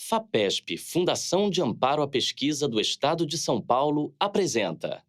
FAPESP, Fundação de Amparo à Pesquisa do Estado de São Paulo, apresenta.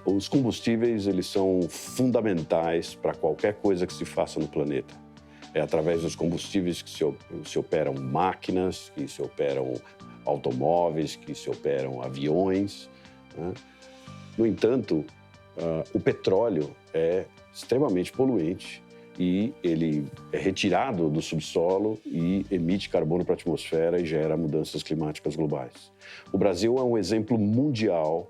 Os combustíveis, eles são fundamentais para qualquer coisa que se faça no planeta. É através dos combustíveis que se operam máquinas, que se operam automóveis, que se operam aviões, né? No entanto, o petróleo é extremamente poluente e ele é retirado do subsolo e emite carbono para a atmosfera e gera mudanças climáticas globais. O Brasil é um exemplo mundial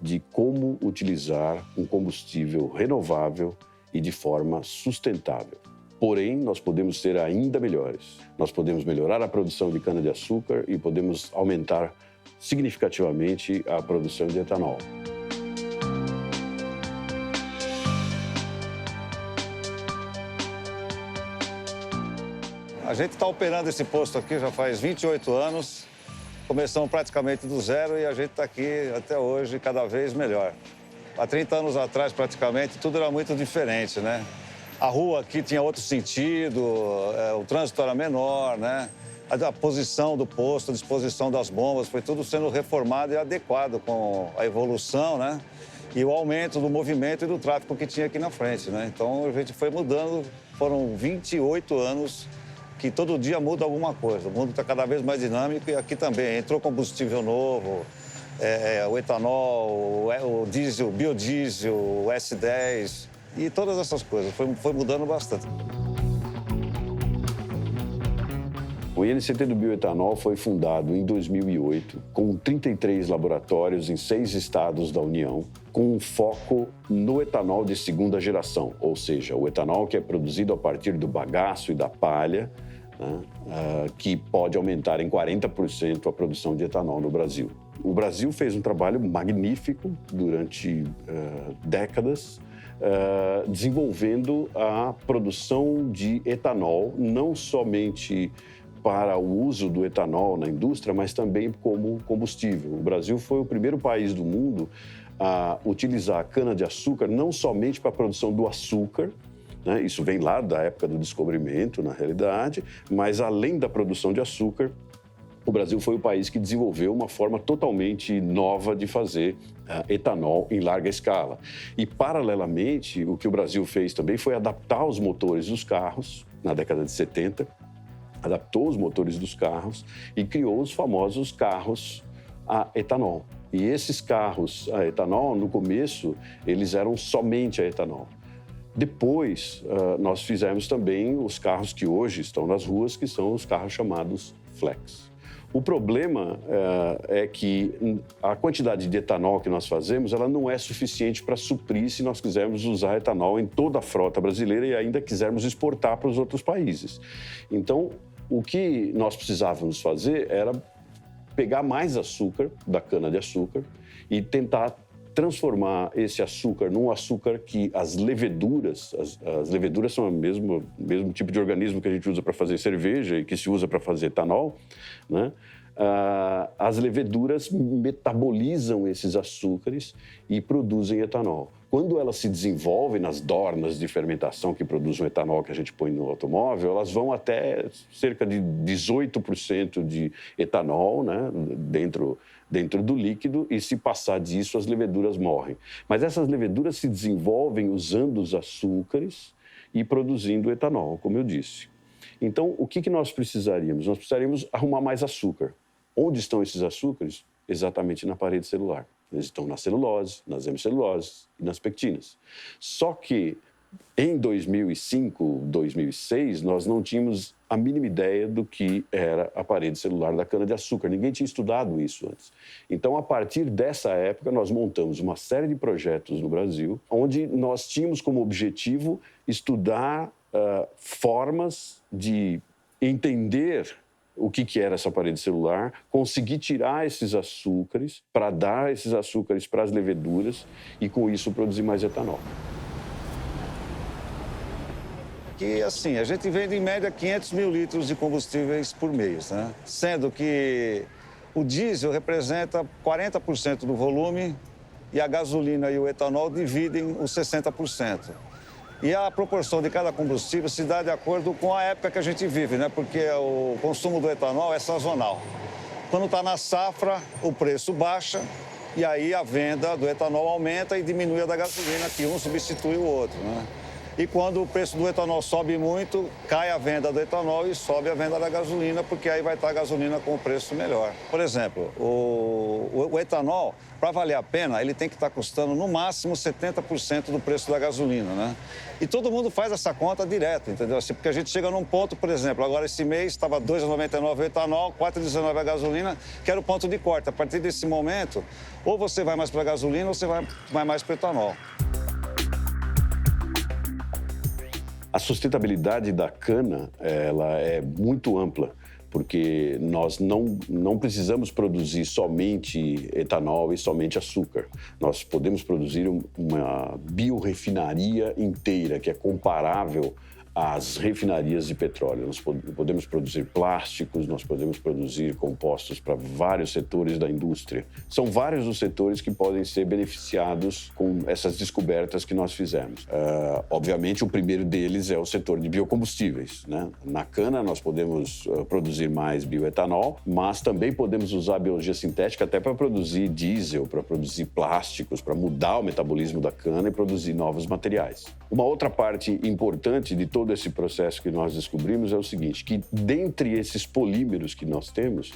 de como utilizar um combustível renovável e de forma sustentável. Porém, nós podemos ser ainda melhores. Nós podemos melhorar a produção de cana-de-açúcar e podemos aumentar significativamente a produção de etanol. A gente está operando esse posto aqui já faz 28 anos. Começamos praticamente do zero e a gente está aqui até hoje cada vez melhor. Há 30 anos atrás, praticamente, tudo era muito diferente, né? A rua aqui tinha outro sentido, o trânsito era menor, né? A posição do posto, a disposição das bombas, foi tudo sendo reformado e adequado com a evolução, né? E o aumento do movimento e do tráfego que tinha aqui na frente, né? Então, a gente foi mudando, foram 28 anos que todo dia muda alguma coisa. O mundo está cada vez mais dinâmico e aqui também. Entrou combustível novo, o etanol, o diesel, o biodiesel, o S10 e todas essas coisas. Foi mudando bastante. O INCT do bioetanol foi fundado em 2008, com 33 laboratórios em 6 estados da União, com um foco no etanol de segunda geração, ou seja, o etanol que é produzido a partir do bagaço e da palha, né, que pode aumentar em 40% a produção de etanol no Brasil. O Brasil fez um trabalho magnífico durante décadas, desenvolvendo a produção de etanol, não somente para o uso do etanol na indústria, mas também como combustível. O Brasil foi o primeiro país do mundo a utilizar a cana-de-açúcar não somente para a produção do açúcar, né? Isso vem lá da época do descobrimento, na realidade, mas além da produção de açúcar, o Brasil foi o país que desenvolveu uma forma totalmente nova de fazer etanol em larga escala. E, paralelamente, o que o Brasil fez também foi adaptar os motores dos carros, na década de 70, adaptou os motores dos carros e criou os famosos carros a etanol. E esses carros a etanol, no começo, eles eram somente a etanol. Depois, nós fizemos também os carros que hoje estão nas ruas, que são os carros chamados flex. O problema é que a quantidade de etanol que nós fazemos, ela não é suficiente para suprir se nós quisermos usar etanol em toda a frota brasileira e ainda quisermos exportar para os outros países. Então, o que nós precisávamos fazer era pegar mais açúcar da cana-de-açúcar e tentar transformar esse açúcar num açúcar que as leveduras são o mesmo tipo de organismo que a gente usa para fazer cerveja e que se usa para fazer etanol, né? As leveduras metabolizam esses açúcares e produzem etanol. Quando elas se desenvolvem nas dornas de fermentação que produzem o etanol que a gente põe no automóvel, elas vão até cerca de 18% de etanol, né, dentro do líquido, e se passar disso, as leveduras morrem. Mas essas leveduras se desenvolvem usando os açúcares e produzindo etanol, como eu disse. Então, o que nós precisaríamos? Nós precisaríamos arrumar mais açúcar. Onde estão esses açúcares? Exatamente na parede celular. Eles estão na celulose, nas hemiceluloses e nas pectinas. Só que em 2005, 2006, nós não tínhamos a mínima ideia do que era a parede celular da cana-de-açúcar. Ninguém tinha estudado isso antes. Então, a partir dessa época, nós montamos uma série de projetos no Brasil, onde nós tínhamos como objetivo estudar formas de entender o que era essa parede celular, conseguir tirar esses açúcares para dar esses açúcares para as leveduras e, com isso, produzir mais etanol. Que, assim, a gente vende em média 500 mil litros de combustíveis por mês, né? Sendo que o diesel representa 40% do volume e a gasolina e o etanol dividem os 60%. E a proporção de cada combustível se dá de acordo com a época que a gente vive, né? Porque o consumo do etanol é sazonal. Quando está na safra, o preço baixa e aí a venda do etanol aumenta e diminui a da gasolina, que um substitui o outro, né? E quando o preço do etanol sobe muito, cai a venda do etanol e sobe a venda da gasolina, porque aí vai estar a gasolina com o preço melhor. Por exemplo, o etanol, para valer a pena, ele tem que estar custando no máximo 70% do preço da gasolina, né? E todo mundo faz essa conta direto, entendeu? Assim, porque a gente chega num ponto, por exemplo, agora esse mês estava R$ 2,99 o etanol, R$ 4,19 a gasolina, que era o ponto de corte. A partir desse momento, ou você vai mais para a gasolina ou você vai mais para o etanol. A sustentabilidade da cana, ela é muito ampla, porque nós não precisamos produzir somente etanol e somente açúcar. Nós podemos produzir uma biorrefinaria inteira, que é comparável às refinarias de petróleo. Nós podemos produzir plásticos, nós podemos produzir compostos para vários setores da indústria. São vários os setores que podem ser beneficiados com essas descobertas que nós fizemos. Obviamente, o primeiro deles é o setor de biocombustíveis, né? Na cana, nós podemos produzir mais bioetanol, mas também podemos usar a biologia sintética até para produzir diesel, para produzir plásticos, para mudar o metabolismo da cana e produzir novos materiais. Uma outra parte importante de todo esse processo que nós descobrimos é o seguinte, que dentre esses polímeros que nós temos,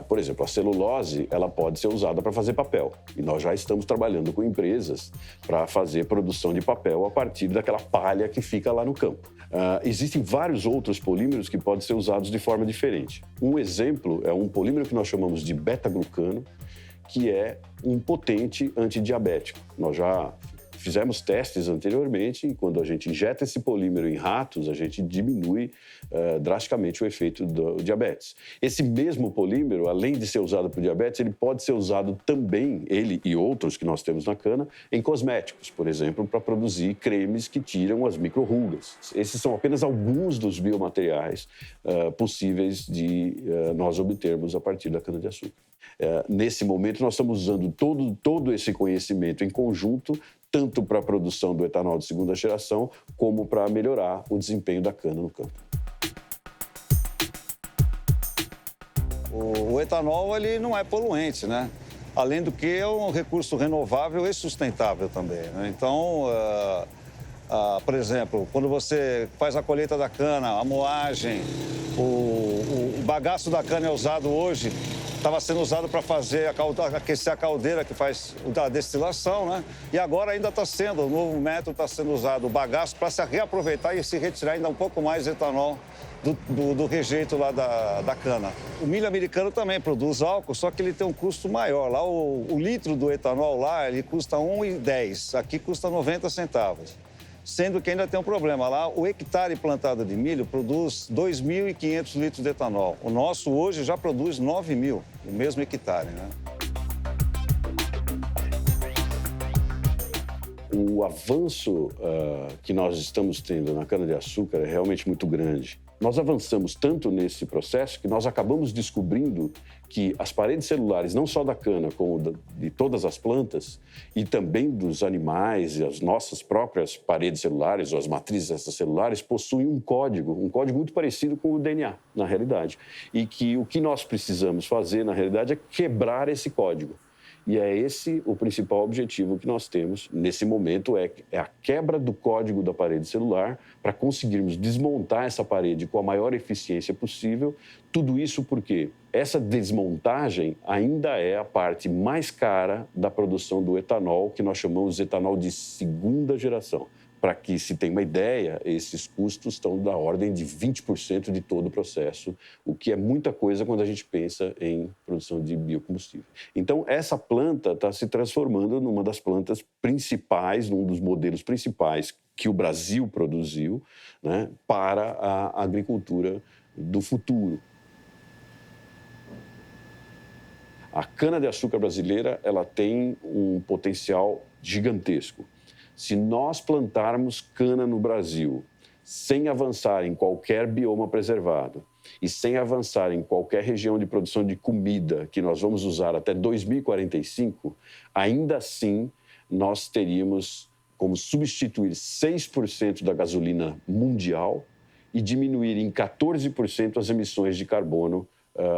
por exemplo, a celulose, ela pode ser usada para fazer papel. E nós já estamos trabalhando com empresas para fazer produção de papel a partir daquela palha que fica lá no campo. Existem vários outros polímeros que podem ser usados de forma diferente. Um exemplo é um polímero que nós chamamos de beta-glucano, que é um potente antidiabético. Nós já fizemos testes anteriormente e quando a gente injeta esse polímero em ratos, a gente diminui drasticamente o efeito do diabetes. Esse mesmo polímero, além de ser usado para o diabetes, ele pode ser usado também, ele e outros que nós temos na cana, em cosméticos, por exemplo, para produzir cremes que tiram as micro-rugas. Esses são apenas alguns dos biomateriais possíveis de nós obtermos a partir da cana-de-açúcar. Nesse momento, nós estamos usando todo esse conhecimento em conjunto, tanto para a produção do etanol de segunda geração, como para melhorar o desempenho da cana no campo. O etanol, ele não é poluente, né? Além do que é um recurso renovável e sustentável também, né? Então, por exemplo, quando você faz a colheita da cana, a moagem, o bagaço da cana é usado hoje, estava sendo usado para aquecer a caldeira que faz a destilação, né? E agora ainda está sendo, o novo método está sendo usado, o bagaço, para se reaproveitar e se retirar ainda um pouco mais de etanol do rejeito lá da cana. O milho americano também produz álcool, só que ele tem um custo maior. Lá o litro do etanol lá, ele custa R$ 1,10, aqui custa 90 centavos. Sendo que ainda tem um problema. Lá, o hectare plantado de milho produz 2.500 litros de etanol. O nosso hoje já produz 9.000, o mesmo hectare, né? O avanço que nós estamos tendo na cana-de-açúcar é realmente muito grande. Nós avançamos tanto nesse processo que nós acabamos descobrindo que as paredes celulares, não só da cana, como de todas as plantas, e também dos animais e as nossas próprias paredes celulares, ou as matrizes extracelulares, possuem um código muito parecido com o DNA, na realidade. E que o que nós precisamos fazer, na realidade, é quebrar esse código. E é esse o principal objetivo que nós temos nesse momento, é a quebra do código da parede celular para conseguirmos desmontar essa parede com a maior eficiência possível. Tudo isso porque essa desmontagem ainda é a parte mais cara da produção do etanol, que nós chamamos de etanol de segunda geração. Para que se tenha uma ideia, esses custos estão da ordem de 20% de todo o processo, o que é muita coisa quando a gente pensa em produção de biocombustível. Então, essa planta está se transformando numa das plantas principais, num dos modelos principais que o Brasil produziu, né, para a agricultura do futuro. A cana-de-açúcar brasileira, ela tem um potencial gigantesco. Se nós plantarmos cana no Brasil, sem avançar em qualquer bioma preservado e sem avançar em qualquer região de produção de comida que nós vamos usar até 2045, ainda assim nós teríamos como substituir 6% da gasolina mundial e diminuir em 14% as emissões de carbono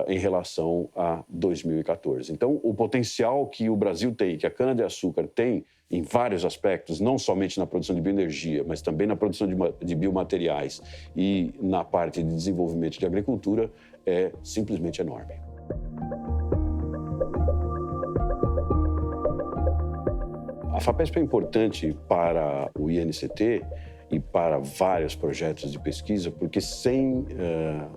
em relação a 2014. Então, o potencial que o Brasil tem, que a cana-de-açúcar tem em vários aspectos, não somente na produção de bioenergia, mas também na produção de biomateriais e na parte de desenvolvimento de agricultura, é simplesmente enorme. A FAPESP é importante para o INCT e para vários projetos de pesquisa, porque sem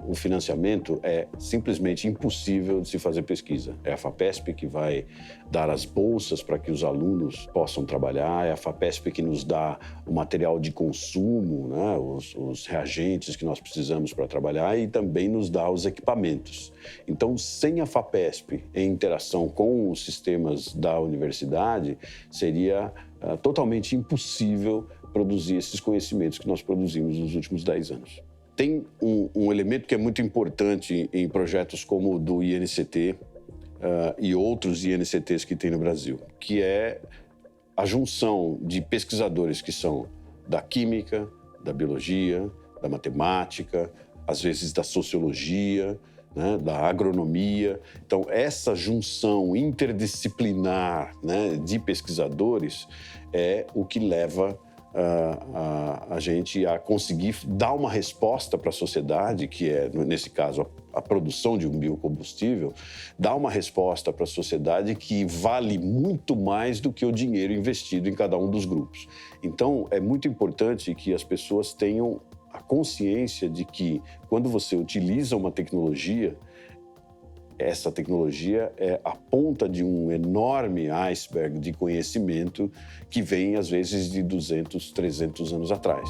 o financiamento é simplesmente impossível de se fazer pesquisa. É a FAPESP que vai dar as bolsas para que os alunos possam trabalhar, é a FAPESP que nos dá o material de consumo, né, os reagentes que nós precisamos para trabalhar e também nos dá os equipamentos. Então, sem a FAPESP em interação com os sistemas da universidade, seria totalmente impossível produzir esses conhecimentos que nós produzimos nos últimos 10 anos. Tem um elemento que é muito importante em projetos como o do INCT e outros INCTs que tem no Brasil, que é a junção de pesquisadores que são da química, da biologia, da matemática, às vezes da sociologia, né, da agronomia. Então, essa junção interdisciplinar, né, de pesquisadores é o que leva a gente a conseguir dar uma resposta para a sociedade, que é, nesse caso, a produção de um biocombustível, dar uma resposta para a sociedade que vale muito mais do que o dinheiro investido em cada um dos grupos. Então, é muito importante que as pessoas tenham a consciência de que, quando você utiliza uma tecnologia, essa tecnologia é a ponta de um enorme iceberg de conhecimento que vem, às vezes, de 200, 300 anos atrás.